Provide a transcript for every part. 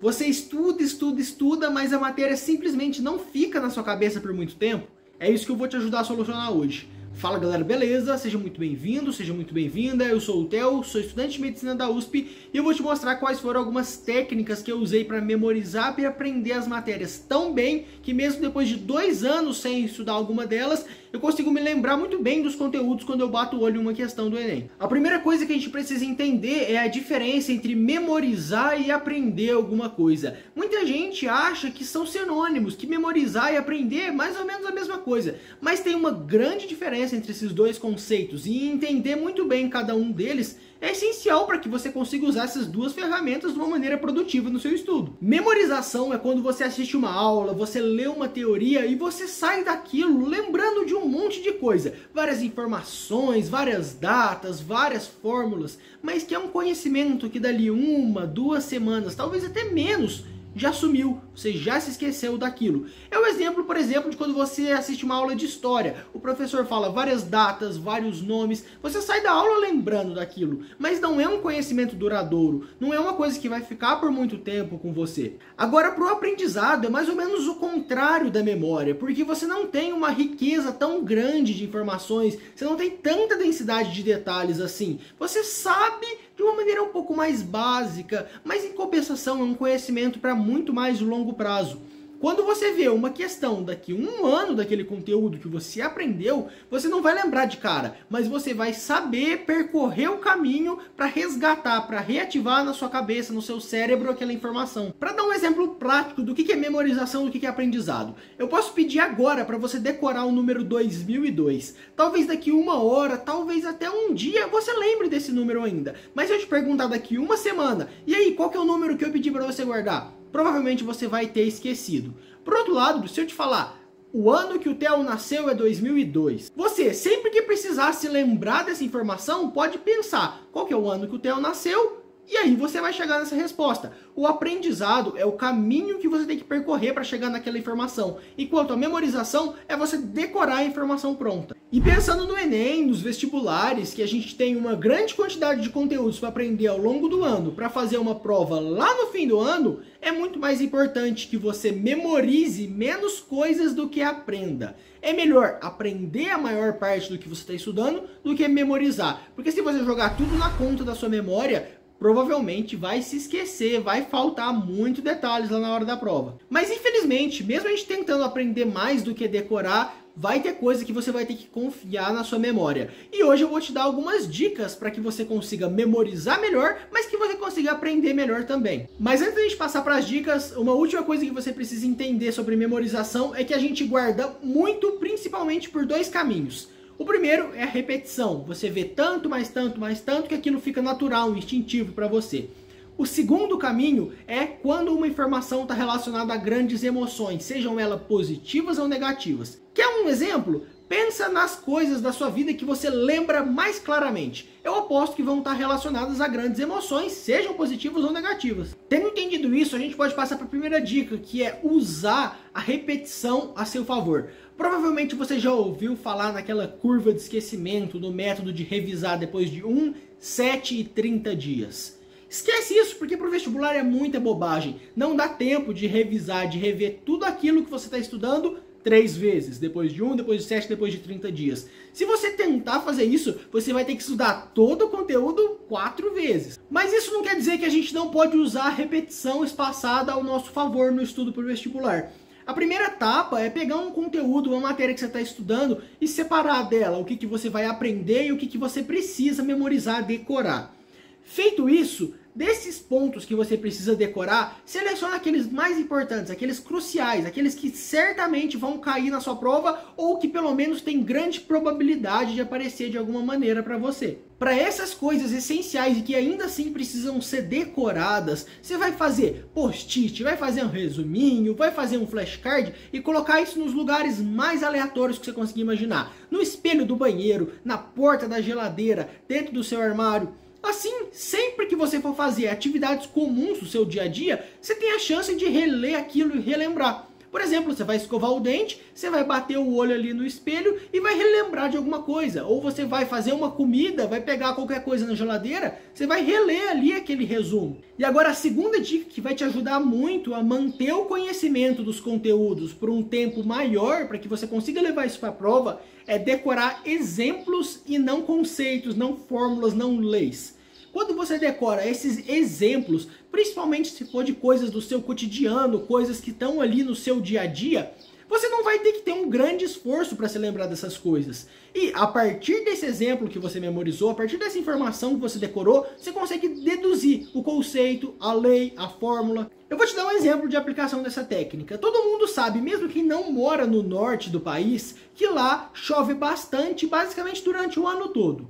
Você estuda, estuda, estuda, mas a matéria simplesmente não fica na sua cabeça por muito tempo? É isso que eu vou te ajudar a solucionar hoje. Fala galera, beleza? Seja muito bem-vindo, seja muito bem-vinda. Eu sou o Theo, sou estudante de medicina da USP e eu vou te mostrar quais foram algumas técnicas que eu usei para memorizar e aprender as matérias tão bem que mesmo depois de 2 anos sem estudar alguma delas, eu consigo me lembrar muito bem dos conteúdos quando eu bato o olho em uma questão do Enem. A primeira coisa que a gente precisa entender é a diferença entre memorizar e aprender alguma coisa. Muita gente acha que são sinônimos, que memorizar e aprender é mais ou menos a mesma coisa, mas tem uma grande diferença entre esses dois conceitos e entender muito bem cada um deles é essencial para que você consiga usar essas duas ferramentas de uma maneira produtiva no seu estudo. Memorização é quando você assiste uma aula, você lê uma teoria e você sai daquilo lembrando de um monte de coisa. Várias informações, várias datas, várias fórmulas, mas que é um conhecimento que dali 1, 2 semanas, talvez até menos, já sumiu, você já se esqueceu daquilo. É o exemplo, por exemplo, de quando você assiste uma aula de história. O professor fala várias datas, vários nomes, você sai da aula lembrando daquilo, mas não é um conhecimento duradouro, não é uma coisa que vai ficar por muito tempo com você. Agora, para o aprendizado, é mais ou menos o contrário da memória, porque você não tem uma riqueza tão grande de informações, você não tem tanta densidade de detalhes assim. Você sabe de uma maneira um pouco mais básica, mas em compensação é um conhecimento para muito mais longo prazo. Quando você vê uma questão daqui 1 ano daquele conteúdo que você aprendeu, você não vai lembrar de cara, mas você vai saber percorrer o caminho para resgatar, para reativar na sua cabeça, no seu cérebro aquela informação. Para dar um exemplo prático do que é memorização, do que é aprendizado, eu posso pedir agora para você decorar o número 2002. Talvez daqui 1 hora, talvez até um dia você lembre desse número ainda. Mas se eu te perguntar daqui 1 semana, e aí, qual que é o número que eu pedi para você guardar? Provavelmente você vai ter esquecido. Por outro lado, se eu te falar, o ano que o Theo nasceu é 2002, você, sempre que precisar se lembrar dessa informação, pode pensar, qual que é o ano que o Theo nasceu? E aí você vai chegar nessa resposta. O aprendizado é o caminho que você tem que percorrer para chegar naquela informação, enquanto a memorização é você decorar a informação pronta. E pensando no Enem, nos vestibulares, que a gente tem uma grande quantidade de conteúdos para aprender ao longo do ano, para fazer uma prova lá no fim do ano, é muito mais importante que você memorize menos coisas do que aprenda. É melhor aprender a maior parte do que você está estudando do que memorizar, porque se você jogar tudo na conta da sua memória, provavelmente vai se esquecer, vai faltar muitos detalhes lá na hora da prova. Mas infelizmente, mesmo a gente tentando aprender mais do que decorar, vai ter coisa que você vai ter que confiar na sua memória. E hoje eu vou te dar algumas dicas para que você consiga memorizar melhor, mas que você consiga aprender melhor também. Mas antes da gente passar para as dicas, uma última coisa que você precisa entender sobre memorização é que a gente guarda muito, principalmente por 2 caminhos. O primeiro é a repetição. Você vê tanto, mais tanto, mais tanto, que aquilo fica natural, instintivo para você. O segundo caminho é quando uma informação está relacionada a grandes emoções, sejam elas positivas ou negativas. Quer um exemplo? Pensa nas coisas da sua vida que você lembra mais claramente. Eu aposto que vão estar relacionadas a grandes emoções, sejam positivas ou negativas. Tendo entendido isso, a gente pode passar para a primeira dica, que é usar a repetição a seu favor. Provavelmente você já ouviu falar naquela curva de esquecimento, do método de revisar depois de 1, 7 e 30 dias. Esquece isso, porque para o vestibular é muita bobagem. Não dá tempo de revisar, de rever tudo aquilo que você está estudando 3 vezes, depois de 1, depois de 7, depois de 30 dias. Se você tentar fazer isso, você vai ter que estudar todo o conteúdo 4 vezes. Mas isso não quer dizer que a gente não pode usar a repetição espaçada ao nosso favor no estudo para o vestibular. A primeira etapa é pegar um conteúdo, uma matéria que você está estudando e separar dela o que você vai aprender e o que você precisa memorizar, decorar. Feito isso, desses pontos que você precisa decorar, seleciona aqueles mais importantes, aqueles cruciais, aqueles que certamente vão cair na sua prova ou que pelo menos tem grande probabilidade de aparecer de alguma maneira para você. Para essas coisas essenciais e que ainda assim precisam ser decoradas, você vai fazer post-it, vai fazer um resuminho, vai fazer um flashcard e colocar isso nos lugares mais aleatórios que você conseguir imaginar. No espelho do banheiro, na porta da geladeira, dentro do seu armário. Assim, sempre que você for fazer atividades comuns do seu dia a dia, você tem a chance de reler aquilo e relembrar. Por exemplo, você vai escovar o dente, você vai bater o olho ali no espelho e vai relembrar de alguma coisa. Ou você vai fazer uma comida, vai pegar qualquer coisa na geladeira, você vai reler ali aquele resumo. E agora a segunda dica que vai te ajudar muito a manter o conhecimento dos conteúdos por um tempo maior, para que você consiga levar isso para a prova, é decorar exemplos e não conceitos, não fórmulas, não leis. Quando você decora esses exemplos, principalmente se for de coisas do seu cotidiano, coisas que estão ali no seu dia a dia, você não vai ter que ter um grande esforço para se lembrar dessas coisas. E a partir desse exemplo que você memorizou, a partir dessa informação que você decorou, você consegue deduzir o conceito, a lei, a fórmula. Eu vou te dar um exemplo de aplicação dessa técnica. Todo mundo sabe, mesmo quem não mora no norte do país, que lá chove bastante, basicamente durante o ano todo.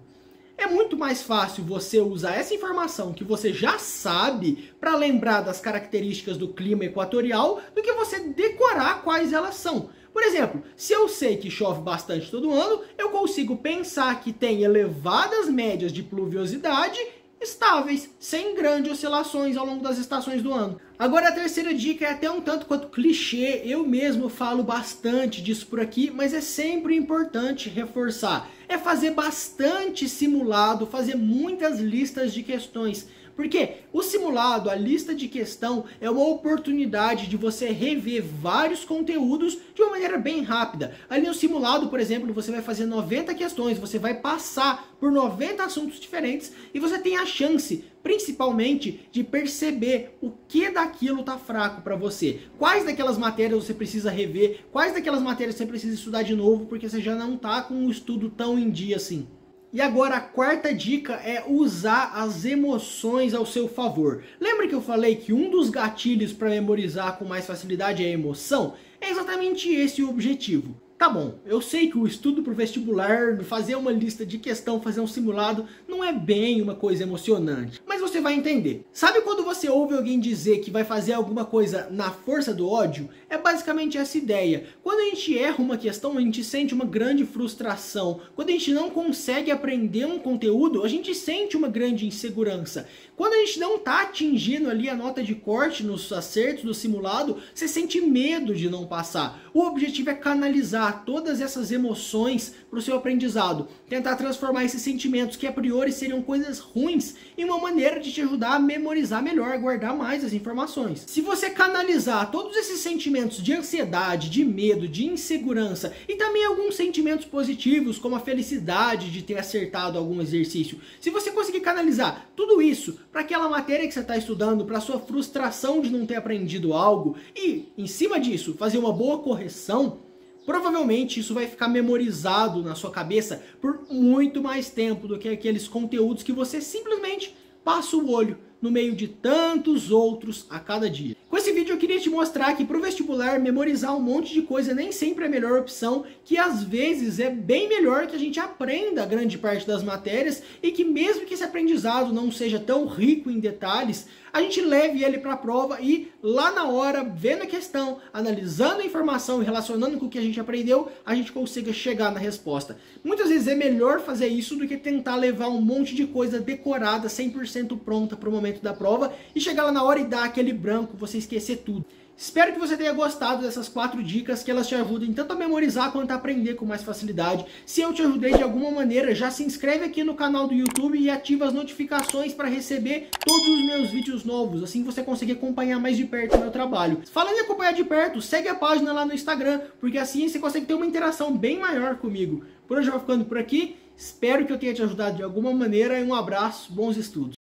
É muito mais fácil você usar essa informação que você já sabe para lembrar das características do clima equatorial do que você decorar quais elas são. Por exemplo, se eu sei que chove bastante todo ano, eu consigo pensar que tem elevadas médias de pluviosidade estáveis, sem grandes oscilações ao longo das estações do ano. Agora a terceira dica é até um tanto quanto clichê, eu mesmo falo bastante disso por aqui, mas é sempre importante reforçar. É fazer bastante simulado, fazer muitas listas de questões. Porque o simulado, a lista de questão, é uma oportunidade de você rever vários conteúdos de uma maneira bem rápida. Ali no simulado, por exemplo, você vai fazer 90 questões, você vai passar por 90 assuntos diferentes e você tem a chance, principalmente, de perceber o que daquilo está fraco para você. Quais daquelas matérias você precisa rever, quais daquelas matérias você precisa estudar de novo, porque você já não está com o estudo tão em dia assim. E agora a quarta dica é usar as emoções ao seu favor. Lembra que eu falei que um dos gatilhos para memorizar com mais facilidade é a emoção? É exatamente esse o objetivo. Tá bom, eu sei que o estudo para o vestibular, fazer uma lista de questão, fazer um simulado, não é bem uma coisa emocionante. Mas você vai entender. Sabe quando você ouve alguém dizer que vai fazer alguma coisa na força do ódio? É basicamente essa ideia. Quando a gente erra uma questão, a gente sente uma grande frustração. Quando a gente não consegue aprender um conteúdo, a gente sente uma grande insegurança. Quando a gente não está atingindo ali a nota de corte nos acertos do simulado, você sente medo de não passar. O objetivo é canalizar todas essas emoções para o seu aprendizado. Tentar transformar esses sentimentos que a priori seriam coisas ruins em uma maneira de te ajudar a memorizar melhor, a guardar mais as informações. Se você canalizar todos esses sentimentos de ansiedade, de medo, de insegurança e também alguns sentimentos positivos, como a felicidade de ter acertado algum exercício, se você conseguir canalizar tudo isso para aquela matéria que você está estudando, para a sua frustração de não ter aprendido algo e, em cima disso, fazer uma boa correção, provavelmente isso vai ficar memorizado na sua cabeça por muito mais tempo do que aqueles conteúdos que você simplesmente passa o olho no meio de tantos outros a cada dia. Com esse vídeo eu queria te mostrar que para o vestibular memorizar um monte de coisa nem sempre é a melhor opção, que às vezes é bem melhor que a gente aprenda grande parte das matérias e que mesmo que esse aprendizado não seja tão rico em detalhes, a gente leve ele para a prova e lá na hora, vendo a questão, analisando a informação e relacionando com o que a gente aprendeu, a gente consiga chegar na resposta. Muitas vezes é melhor fazer isso do que tentar levar um monte de coisa decorada, 100% pronta para o momento da prova e chegar lá na hora e dar aquele branco, você esquecer tudo. Espero que você tenha gostado dessas 4 dicas, que elas te ajudem tanto a memorizar quanto a aprender com mais facilidade. Se eu te ajudei de alguma maneira, já se inscreve aqui no canal do YouTube e ativa as notificações para receber todos os meus vídeos novos. Assim você consegue acompanhar mais de perto o meu trabalho. Falando em acompanhar de perto, segue a página lá no Instagram, porque assim você consegue ter uma interação bem maior comigo. Por hoje eu vou ficando por aqui. Espero que eu tenha te ajudado de alguma maneira e um abraço, bons estudos.